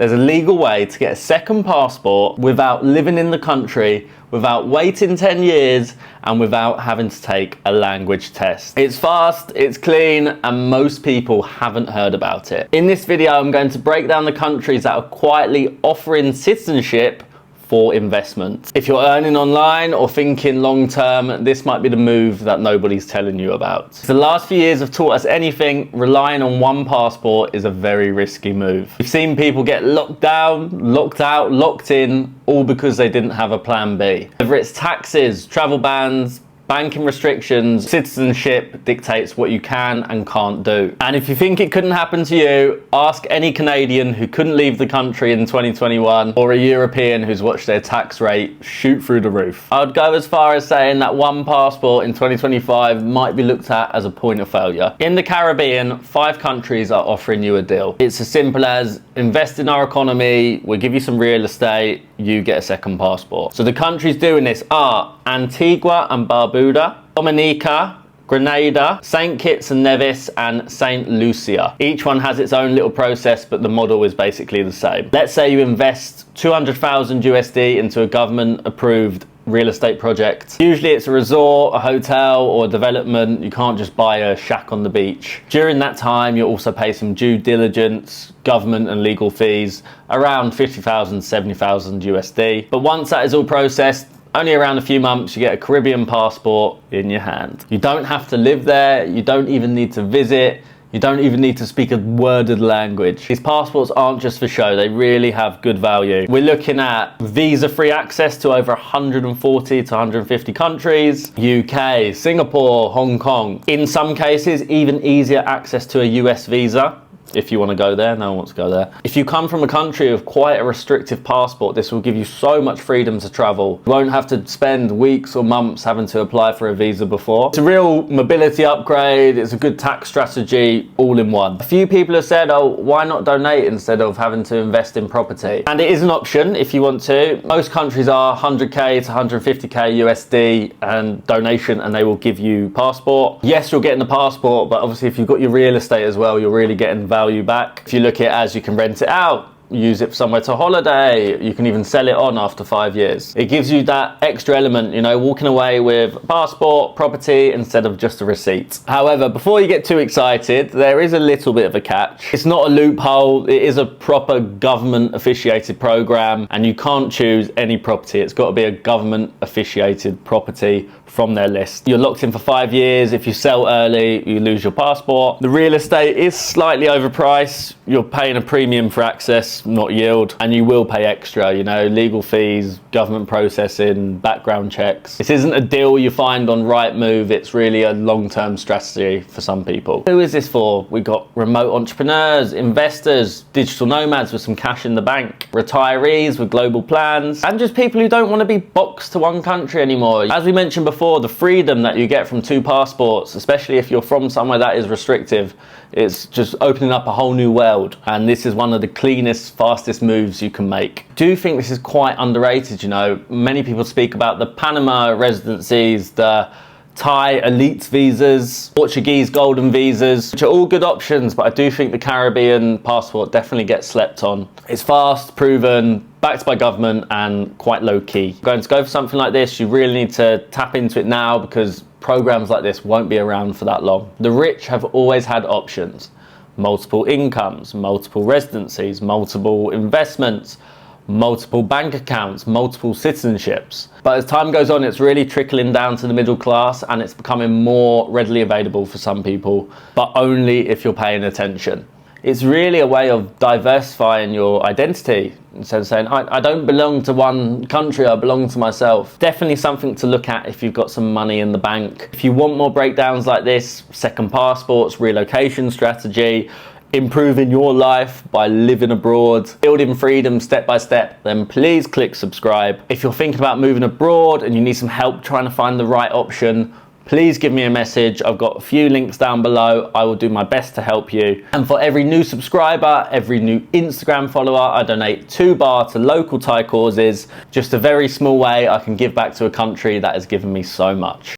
There's a legal way to get a second passport without living in the country, without waiting 10 years, and without having to take a language test. It's fast, it's clean, and most people haven't heard about it. In this video, I'm going to break down the countries that are quietly offering citizenship for investment. If you're earning online or thinking long term, this might be the move that nobody's telling you about. If the last few years have taught us anything, relying on one passport is a very risky move. We've seen people get locked down, locked out, locked in, all because they didn't have a plan B. Whether it's taxes, travel bans, banking restrictions, citizenship dictates what you can and can't do. And if you think it couldn't happen to you, ask any Canadian who couldn't leave the country in 2021 or a European who's watched their tax rate shoot through the roof. I would go as far as saying that one passport in 2025 might be looked at as a point of failure. In the Caribbean, 5 countries are offering you a deal. It's as simple as invest in our economy, we'll give you some real estate, you get a second passport. So the countries doing this are Antigua and Barbuda, Dominica, Grenada, St. Kitts and Nevis, and St. Lucia. Each one has its own little process, but the model is basically the same. Let's say you invest 200,000 USD into a government approved real estate project. Usually it's a resort, a hotel, or a development. You can't just buy a shack on the beach. During that time, you'll also pay some due diligence, government and legal fees, around 50,000, 70,000 USD. But once that is all processed, only around a few months, you get a Caribbean passport in your hand. You don't have to live there. You don't even need to visit. You don't even need to speak a word of the language. These passports aren't just for show, they really have good value. We're looking at visa-free access to over 140 to 150 countries, UK, Singapore, Hong Kong. In some cases, even easier access to a US visa. If you want to go there, no one wants to go there. If you come from a country with quite a restrictive passport, this will give you so much freedom to travel. You won't have to spend weeks or months having to apply for a visa before. It's a real mobility upgrade. It's a good tax strategy, all in one. A few people have said, oh, why not donate instead of having to invest in property? And it is an option if you want to. Most countries are 100K to 150K USD and donation, and they will give you passport. Yes, you're getting the passport, but obviously if you've got your real estate as well, you're really getting value back. If you look at it as you can rent it out, use it somewhere to holiday, you can even sell it on after 5 years. It gives you that extra element, you know, walking away with passport, property, instead of just a receipt. However, before you get too excited, there is a little bit of a catch. It's not a loophole, it is a proper government officiated program, and you can't choose any property. It's got to be a government officiated property from their list. You're locked in for 5 years. If you sell early, you lose your passport. The real estate is slightly overpriced. You're paying a premium for access, not yield, and you will pay extra, you know, legal fees, government processing, background checks. This isn't a deal you find on Rightmove. It's really a long-term strategy for some people. Who is this for? We've got remote entrepreneurs, investors, digital nomads with some cash in the bank, retirees with global plans, and just people who don't want to be boxed to one country anymore. As we mentioned before, the freedom that you get from 2 passports, especially if you're from somewhere that is restrictive, it's just opening up a whole new world. And this is one of the cleanest, fastest moves you can make. I do think this is quite underrated, you know. Many people speak about the Panama residencies, the Thai elite visas, Portuguese golden visas, which are all good options, but I do think the Caribbean passport definitely gets slept on. It's fast, proven, backed by government, and quite low key. Going to go for something like this, you really need to tap into it now, because programs like this won't be around for that long. The rich have always had options. Multiple incomes, multiple residencies, multiple investments, multiple bank accounts, multiple citizenships. But as time goes on, it's really trickling down to the middle class, and it's becoming more readily available for some people, but only if you're paying attention. It's really a way of diversifying your identity, instead of saying, I don't belong to one country, I belong to myself. Definitely something to look at if you've got some money in the bank. If you want more breakdowns like this, second passports, relocation strategy, improving your life by living abroad, building freedom step by step, then please click subscribe. If you're thinking about moving abroad and you need some help trying to find the right option, please give me a message. I've got a few links down below. I will do my best to help you. And for every new subscriber, every new Instagram follower, I donate £2 to local Thai causes. Just a very small way I can give back to a country that has given me so much.